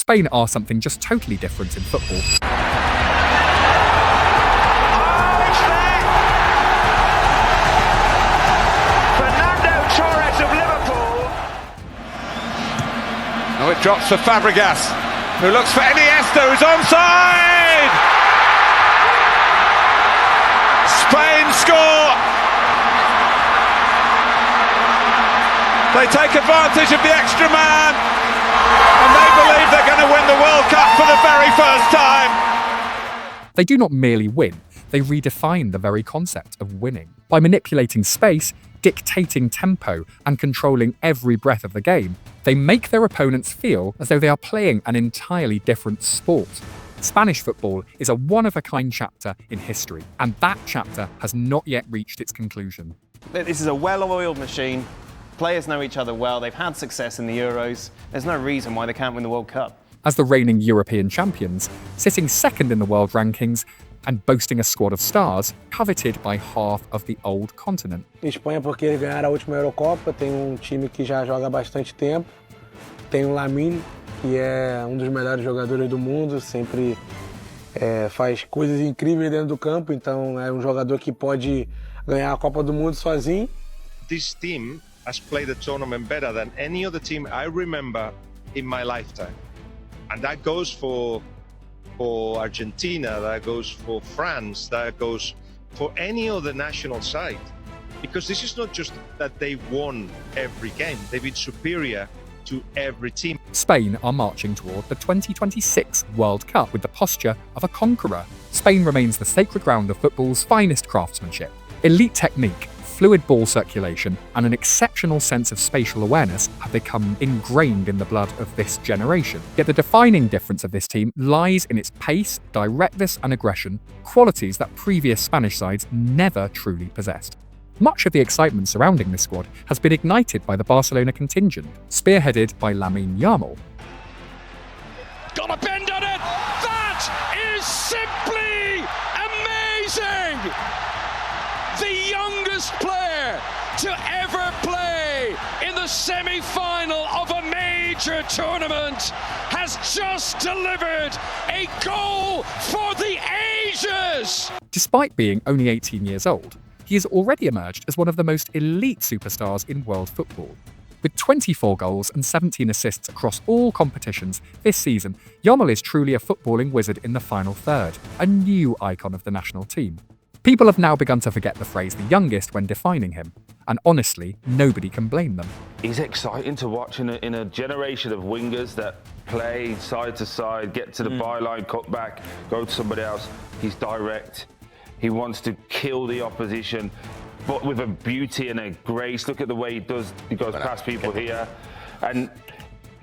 Spain are something just totally different in football. Oh, it drops for Fabregas, who looks for Iniesta, who's onside! Spain score! They take advantage of the extra man, and they believe they're going to win the World Cup for the very first time. They do not merely win, they redefine the very concept of winning. By manipulating space, dictating tempo, and controlling every breath of the game, they make their opponents feel as though they are playing an entirely different sport. Spanish football is a one-of-a-kind chapter in history, and that chapter has not yet reached its conclusion. This is a well-oiled machine. Players know each other well. They've had success in the Euros. There's no reason why they can't win the World Cup. As the reigning European champions, sitting second in the world rankings and boasting a squad of stars coveted by half of the old continent. Espanha porque eles ganharam a última Eurocopa, tem time que já joga há bastante tempo. Tem o Lamine, que é dos melhores jogadores do mundo, sempre faz coisas incríveis dentro do campo, então é jogador que pode ganhar a Copa do Mundo sozinho. This team has played the tournament better than any other team I remember in my lifetime. And that goes for Argentina, that goes for France, that goes for any other national side. Because this is not just that they won every game, they've been superior to every team. Spain are marching toward the 2026 World Cup with the posture of a conqueror. Spain remains the sacred ground of football's finest craftsmanship. Elite technique, fluid ball circulation, and an exceptional sense of spatial awareness have become ingrained in the blood of this generation. Yet the defining difference of this team lies in its pace, directness, and aggression, qualities that previous Spanish sides never truly possessed. Much of the excitement surrounding this squad has been ignited by the Barcelona contingent, spearheaded by Lamine Yamal. Got a bend on it! That is simply amazing! The youngest player to ever play in the semi-final of a major tournament has just delivered a goal for the ages! Despite being only 18 years old, he has already emerged as one of the most elite superstars in world football. With 24 goals and 17 assists across all competitions this season, Yamal is truly a footballing wizard in the final third, a new icon of the national team. People have now begun to forget the phrase the youngest when defining him, and honestly, nobody can blame them. He's exciting to watch in a generation of wingers that play side to side, get to the byline, cut back, go to somebody else. He's direct. He wants to kill the opposition, but with a beauty and a grace. Look at the way he goes past people here. And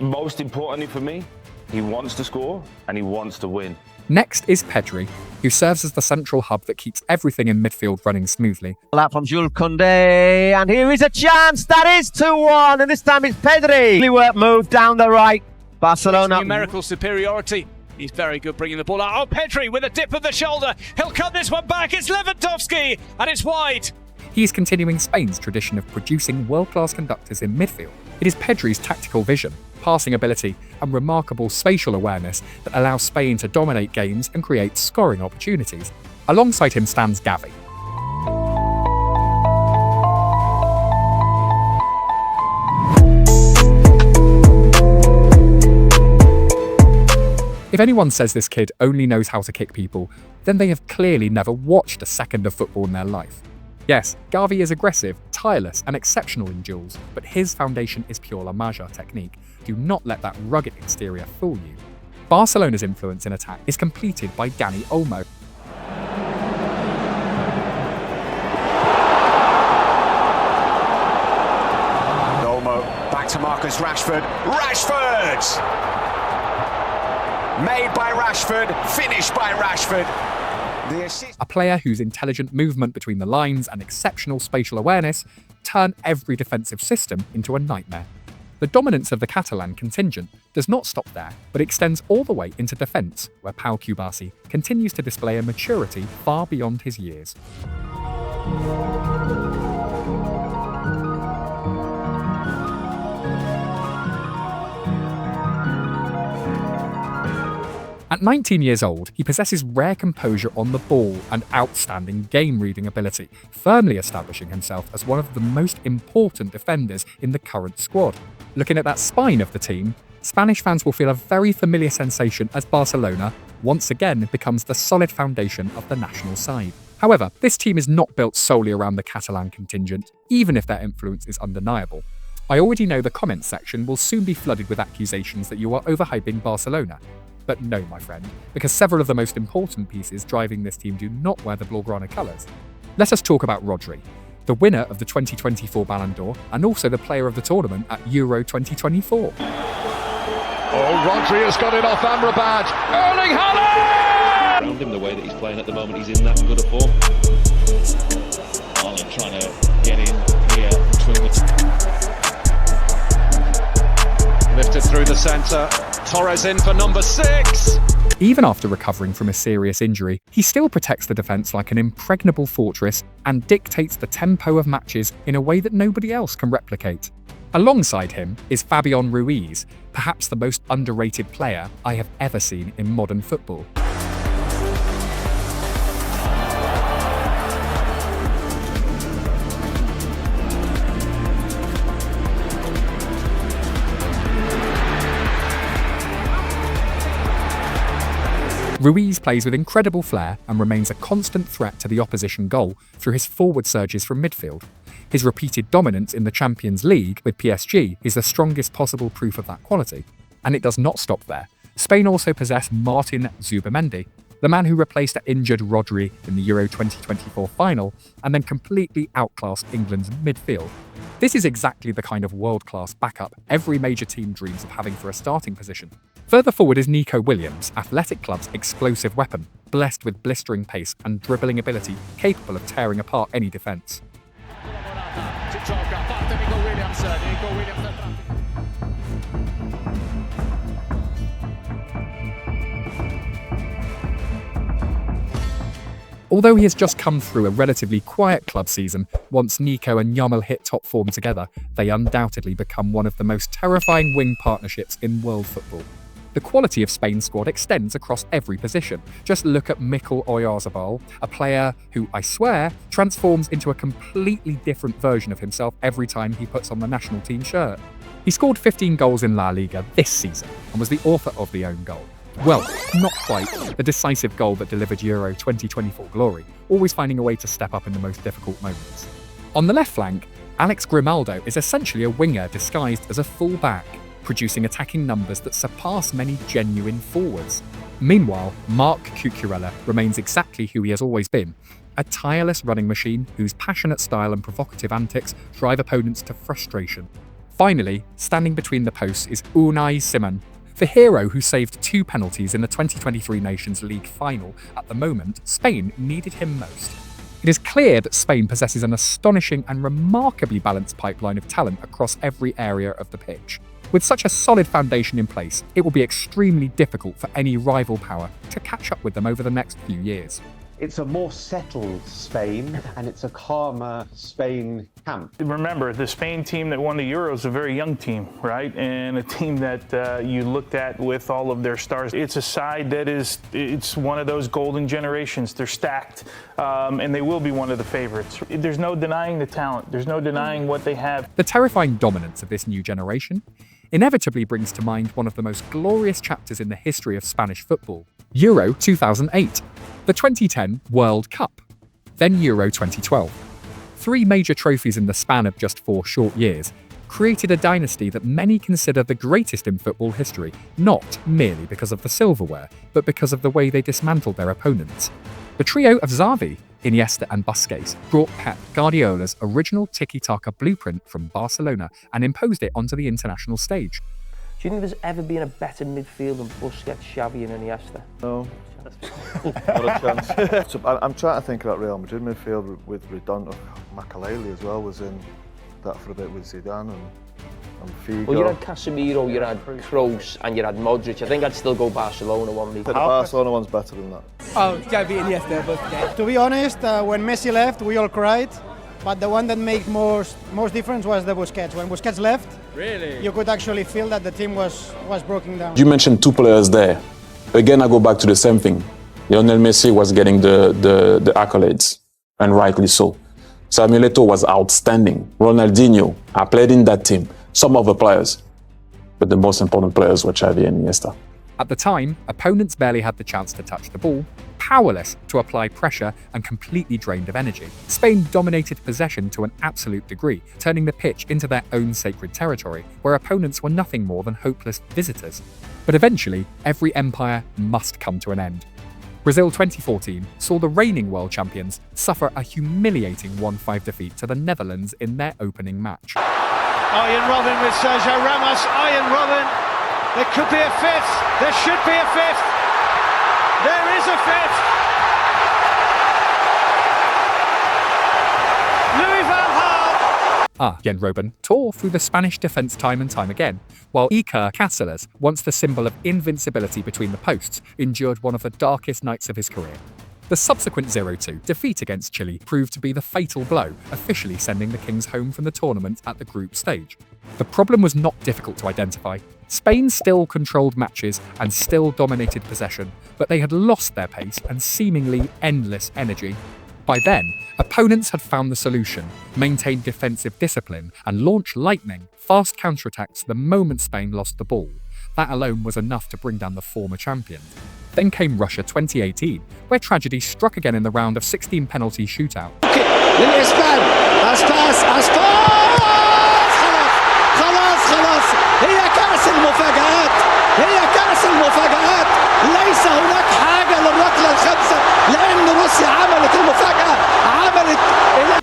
most importantly for me, he wants to score and he wants to win. Next is Pedri, who serves as the central hub that keeps everything in midfield running smoothly. That from Jules Koundé, and here is a chance. That is 2-1, and this time it's Pedri. Work move down the right. Barcelona. Numerical superiority. He's very good bringing the ball out. Oh, Pedri with a dip of the shoulder. He'll cut this one back. It's Lewandowski, and it's wide. He is continuing Spain's tradition of producing world-class conductors in midfield. It is Pedri's tactical vision, passing ability, and remarkable spatial awareness that allow Spain to dominate games and create scoring opportunities. Alongside him stands Gavi. If anyone says this kid only knows how to kick people, then they have clearly never watched a second of football in their life. Yes, Gavi is aggressive, tireless, and exceptional in duels, but his foundation is pure La Maja technique. Do not let that rugged exterior fool you. Barcelona's influence in attack is completed by Dani Olmo. Olmo, back to Marcus Rashford. Rashford! Made by Rashford, finished by Rashford. A player whose intelligent movement between the lines and exceptional spatial awareness turn every defensive system into a nightmare. The dominance of the Catalan contingent does not stop there, but extends all the way into defence, where Pau Cubarsí continues to display a maturity far beyond his years. At 19 years old, he possesses rare composure on the ball and outstanding game-reading ability, firmly establishing himself as one of the most important defenders in the current squad. Looking at that spine of the team, Spanish fans will feel a very familiar sensation as Barcelona once again becomes the solid foundation of the national side. However, this team is not built solely around the Catalan contingent, even if their influence is undeniable. I already know the comments section will soon be flooded with accusations that you are overhyping Barcelona. But no, my friend, because several of the most important pieces driving this team do not wear the Blaugrana colours. Let us talk about Rodri, the winner of the 2024 Ballon d'Or and also the player of the tournament at Euro 2024. Oh, Rodri has got it off Amrabat. Erling Haaland! Around him, the way that he's playing at the moment, he's in that good a form. Haaland trying to get in here between the... Lifted through the centre. Torres in for number 6. Even after recovering from a serious injury, he still protects the defence like an impregnable fortress and dictates the tempo of matches in a way that nobody else can replicate. Alongside him is Fabian Ruiz, perhaps the most underrated player I have ever seen in modern football. Ruiz plays with incredible flair and remains a constant threat to the opposition goal through his forward surges from midfield. His repeated dominance in the Champions League with PSG is the strongest possible proof of that quality. And it does not stop there. Spain also possess Martin Zubimendi, the man who replaced injured Rodri in the Euro 2024 final and then completely outclassed England's midfield. This is exactly the kind of world-class backup every major team dreams of having for a starting position. Further forward is Nico Williams, Athletic Club's explosive weapon, blessed with blistering pace and dribbling ability capable of tearing apart any defence. Although he has just come through a relatively quiet club season, once Nico and Yamal hit top form together, they undoubtedly become one of the most terrifying wing partnerships in world football. The quality of Spain's squad extends across every position. Just look at Mikel Oyarzabal, a player who, I swear, transforms into a completely different version of himself every time he puts on the national team shirt. He scored 15 goals in La Liga this season and was the author of the own goal. Well, not quite, the decisive goal that delivered Euro 2024 glory, always finding a way to step up in the most difficult moments. On the left flank, Alex Grimaldo is essentially a winger disguised as a full-back, producing attacking numbers that surpass many genuine forwards. Meanwhile, Marc Cucurella remains exactly who he has always been, a tireless running machine whose passionate style and provocative antics drive opponents to frustration. Finally, standing between the posts is Unai Simon, the hero who saved 2 penalties in the 2023 Nations League final. At the moment, Spain needed him most. It is clear that Spain possesses an astonishing and remarkably balanced pipeline of talent across every area of the pitch. With such a solid foundation in place, it will be extremely difficult for any rival power to catch up with them over the next few years. It's a more settled Spain and it's a calmer Spain camp. Remember, the Spain team that won the Euros is a very young team, right? And a team that you looked at with all of their stars. It's a side that it's one of those golden generations. They're stacked, and they will be one of the favorites. There's no denying the talent. There's no denying what they have. The terrifying dominance of this new generation inevitably brings to mind one of the most glorious chapters in the history of Spanish football, Euro 2008, the 2010 World Cup, then Euro 2012. 3 major trophies in the span of just 4 short years created a dynasty that many consider the greatest in football history, not merely because of the silverware, but because of the way they dismantled their opponents. The trio of Xavi, Iniesta and Busquets brought Pep Guardiola's original tiki-taka blueprint from Barcelona and imposed it onto the international stage. Do you think there's ever been a better midfield than Busquets, Xavi and Iniesta? No. Not a chance. So I'm trying to think about Real Madrid midfield with Redondo. Makaleli as well was in that for a bit with Zidane and Figo. Well, you had Casemiro, you had Kroos and you had Modric. I think I'd still go Barcelona one. The Barcelona one's better than that. Oh, Xavi and Iniesta, Busquets. To be honest, when Messi left, we all cried. But the one that made most difference was the Busquets. When Busquets left, really, you could actually feel that the team was broken down. You mentioned 2 players there again, I go back to the same thing. Lionel Messi was getting the accolades, and rightly so. Samuel Eto'o was outstanding. Ronaldinho, I played in that team. Some of the players, but the most important players were Xavi and Iniesta. At the time, opponents barely had the chance to touch the ball, powerless to apply pressure and completely drained of energy. Spain dominated possession to an absolute degree, turning the pitch into their own sacred territory, where opponents were nothing more than hopeless visitors. But eventually, every empire must come to an end. Brazil 2014 saw the reigning world champions suffer a humiliating 1-5 defeat to the Netherlands in their opening match. Arjen Robben with Sergio Ramos. Arjen Robben. There could be a fifth. There should be a fifth. There is a fifth. Louis van Gaal. Arjen Robben tore through the Spanish defence time and time again, while Iker Casillas, once the symbol of invincibility between the posts, endured one of the darkest nights of his career. The subsequent 0-2 defeat against Chile proved to be the fatal blow, officially sending the Kings home from the tournament at the group stage. The problem was not difficult to identify. Spain still controlled matches and still dominated possession, but they had lost their pace and seemingly endless energy. By then, opponents had found the solution, maintained defensive discipline, and launched lightning, fast counterattacks the moment Spain lost the ball. That alone was enough to bring down the former champions. Then came Russia 2018, where tragedy struck again in the round of 16 penalty shootout.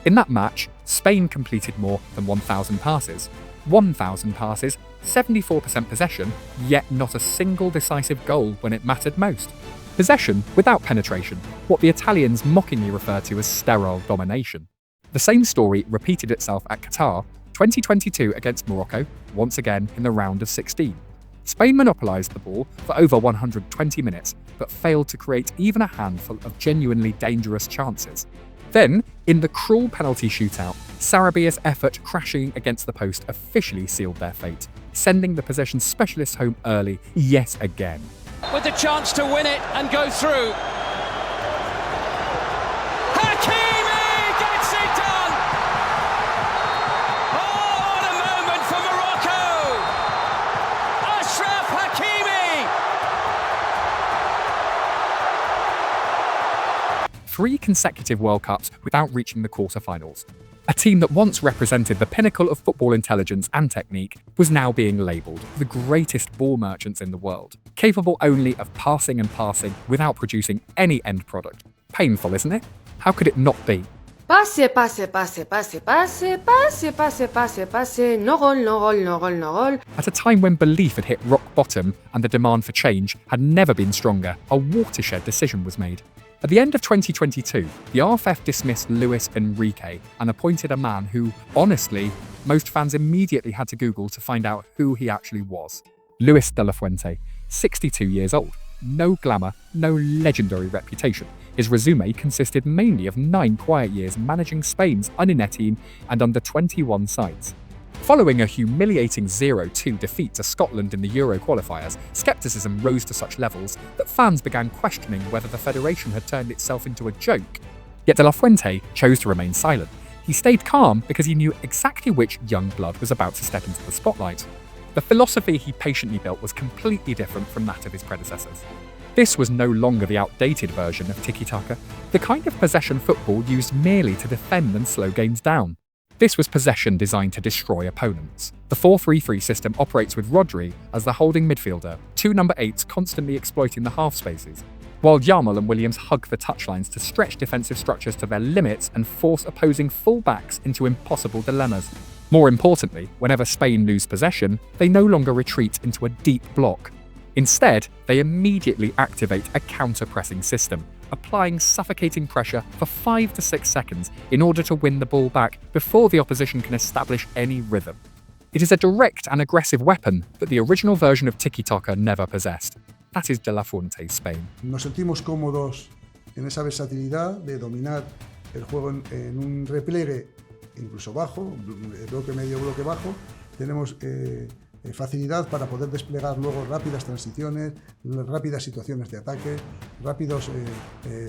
In that match, Spain completed more than 1,000 passes. 1,000 passes, 74% possession, yet not a single decisive goal when it mattered most. Possession without penetration, what the Italians mockingly refer to as sterile domination. The same story repeated itself at Qatar 2022 against Morocco, once again in the round of 16. Spain monopolised the ball for over 120 minutes, but failed to create even a handful of genuinely dangerous chances. Then, in the cruel penalty shootout, Sarabia's effort crashing against the post officially sealed their fate, sending the possession specialists home early yet again. With the chance to win it and go through. Hakimi gets it done! Oh, what a moment for Morocco! Achraf Hakimi! 3 consecutive World Cups without reaching the quarter-finals. A team that once represented the pinnacle of football intelligence and technique was now being labelled the greatest ball merchants in the world, capable only of passing and passing without producing any end product. Painful, isn't it? How could it not be? Passe, passe, passe, passe, passe, passe, passe, passe, passe, no goal, no goal, no goal, no goal. At a time when belief had hit rock bottom and the demand for change had never been stronger, a watershed decision was made. At the end of 2022, the RFF dismissed Luis Enrique and appointed a man who, honestly, most fans immediately had to Google to find out who he actually was. Luis de la Fuente, 62 years old. No glamour, no legendary reputation. His resume consisted mainly of 9 quiet years managing Spain's U19 and under-21 sides. Following a humiliating 0-2 defeat to Scotland in the Euro qualifiers, scepticism rose to such levels that fans began questioning whether the federation had turned itself into a joke. Yet de la Fuente chose to remain silent. He stayed calm because he knew exactly which young blood was about to step into the spotlight. The philosophy he patiently built was completely different from that of his predecessors. This was no longer the outdated version of tiki-taka, the kind of possession football used merely to defend and slow games down. This was possession designed to destroy opponents. The 4-3-3 system operates with Rodri as the holding midfielder, 2 number 8s constantly exploiting the half spaces, while Yamal and Williams hug the touchlines to stretch defensive structures to their limits and force opposing full-backs into impossible dilemmas. More importantly, whenever Spain lose possession, they no longer retreat into a deep block. Instead, they immediately activate a counter-pressing system, applying suffocating pressure for 5 to 6 seconds in order to win the ball back before the opposition can establish any rhythm. It is a direct and aggressive weapon that the original version of tiki-taka never possessed. That is de la Fuente's Spain. Nos sentimos cómodos en esa versatilidad de dominar el juego en un repliegue incluso bajo, bloque medio, bloque bajo. Tenemos facilidad para poder desplegar luego rápidas transiciones, rápidas situaciones de ataque, rápidas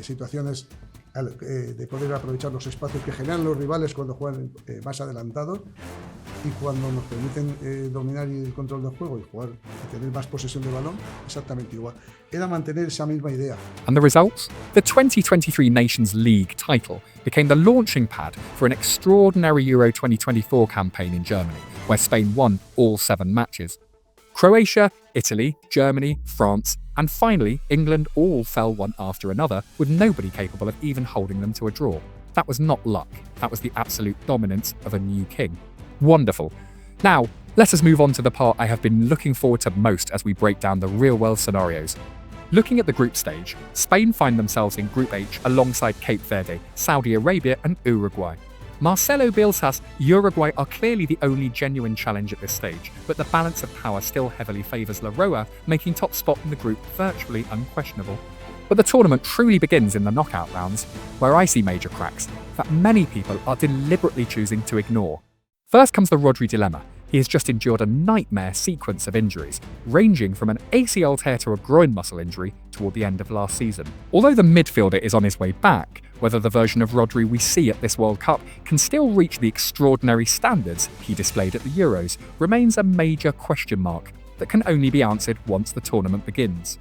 situaciones de poder aprovechar los espacios que generan los rivales cuando juegan más adelantados, y cuando nos permiten dominar el control del juego y jugar y tener más posesión de balón, exactamente igual. Era mantener esa misma idea. And the results? The 2023 Nations League title became the launching pad for an extraordinary Euro 2024 campaign in Germany, where Spain won all 7 matches. Croatia, Italy, Germany, France, and finally England all fell one after another, with nobody capable of even holding them to a draw. That was not luck, that was the absolute dominance of a new king. Wonderful. Now, let us move on to the part I have been looking forward to most as we break down the real-world scenarios. Looking at the group stage, Spain find themselves in Group H alongside Cape Verde, Saudi Arabia and Uruguay. Marcelo Bielsa's Uruguay are clearly the only genuine challenge at this stage, but the balance of power still heavily favours La Roja, making top spot in the group virtually unquestionable. But the tournament truly begins in the knockout rounds, where I see major cracks that many people are deliberately choosing to ignore. First comes the Rodri dilemma. He has just endured a nightmare sequence of injuries, ranging from an ACL tear to a groin muscle injury toward the end of last season. Although the midfielder is on his way back, whether the version of Rodri we see at this World Cup can still reach the extraordinary standards he displayed at the Euros remains a major question mark that can only be answered once the tournament begins.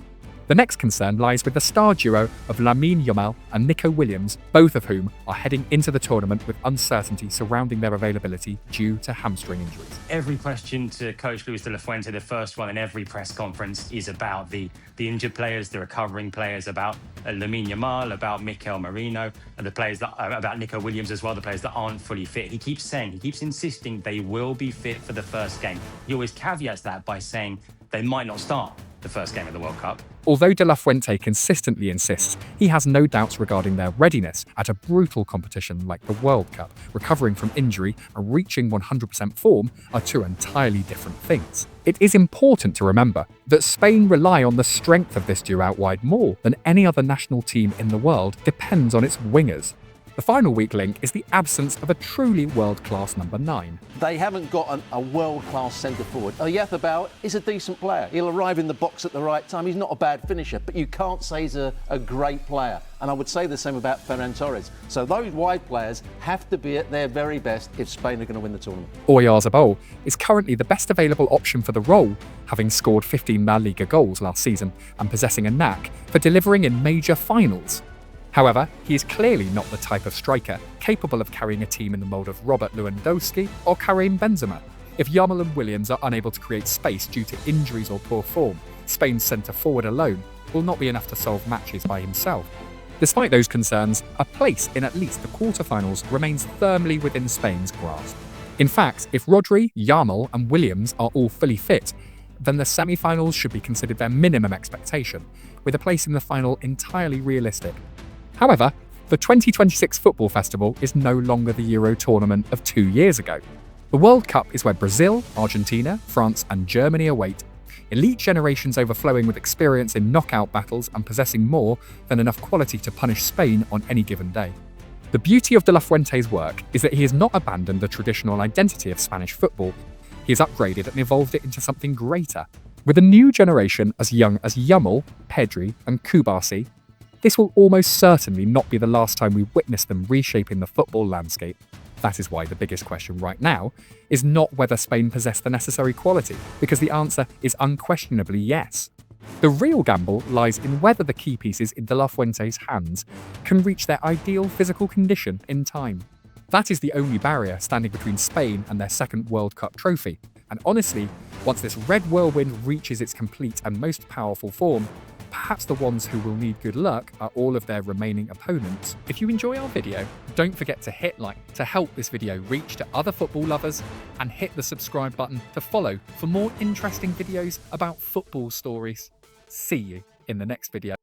The next concern lies with the star duo of Lamine Yamal and Nico Williams, both of whom are heading into the tournament with uncertainty surrounding their availability due to hamstring injuries. Every question to Coach Luis de la Fuente, the first one in every press conference, is about the injured players, the recovering players, about Lamine Yamal, about Mikel Merino, and the players that about Nico Williams as well, the players that aren't fully fit. He keeps insisting they will be fit for the first game. He always caveats that by saying they might not start the first game of the World Cup. Although De La Fuente consistently insists he has no doubts regarding their readiness at a brutal competition like the World Cup, recovering from injury and reaching 100% form are two entirely different things. It is important to remember that Spain rely on the strength of this duo out wide more than any other national team in the world depends on its wingers. The final weak link is the absence of a truly world-class number 9. They haven't got a world-class centre-forward. Oyarzabal is a decent player. He'll arrive in the box at the right time. He's not a bad finisher, but you can't say he's a great player. And I would say the same about Ferran Torres. So those wide players have to be at their very best if Spain are going to win the tournament. Oyarzabal is currently the best available option for the role, having scored 15 La Liga goals last season and possessing a knack for delivering in major finals. However, he is clearly not the type of striker capable of carrying a team in the mould of Robert Lewandowski or Karim Benzema. If Yamal and Williams are unable to create space due to injuries or poor form, Spain's centre-forward alone will not be enough to solve matches by himself. Despite those concerns, a place in at least the quarter-finals remains firmly within Spain's grasp. In fact, if Rodri, Yamal and Williams are all fully fit, then the semi-finals should be considered their minimum expectation, with a place in the final entirely realistic. However, the 2026 Football Festival is no longer the Euro tournament of 2 years ago. The World Cup is where Brazil, Argentina, France and Germany await. Elite generations overflowing with experience in knockout battles and possessing more than enough quality to punish Spain on any given day. The beauty of De La Fuente's work is that he has not abandoned the traditional identity of Spanish football. He has upgraded and evolved it into something greater. With a new generation as young as Yamal, Pedri and Kubasi, this will almost certainly not be the last time we witness them reshaping the football landscape. That is why the biggest question right now is not whether Spain possess the necessary quality, because the answer is unquestionably yes. The real gamble lies in whether the key pieces in De La Fuente's hands can reach their ideal physical condition in time. That is the only barrier standing between Spain and their second World Cup trophy. And honestly, once this red whirlwind reaches its complete and most powerful form, perhaps the ones who will need good luck are all of their remaining opponents. If you enjoy our video, don't forget to hit like to help this video reach to other football lovers, and hit the subscribe button to follow for more interesting videos about football stories. See you in the next video.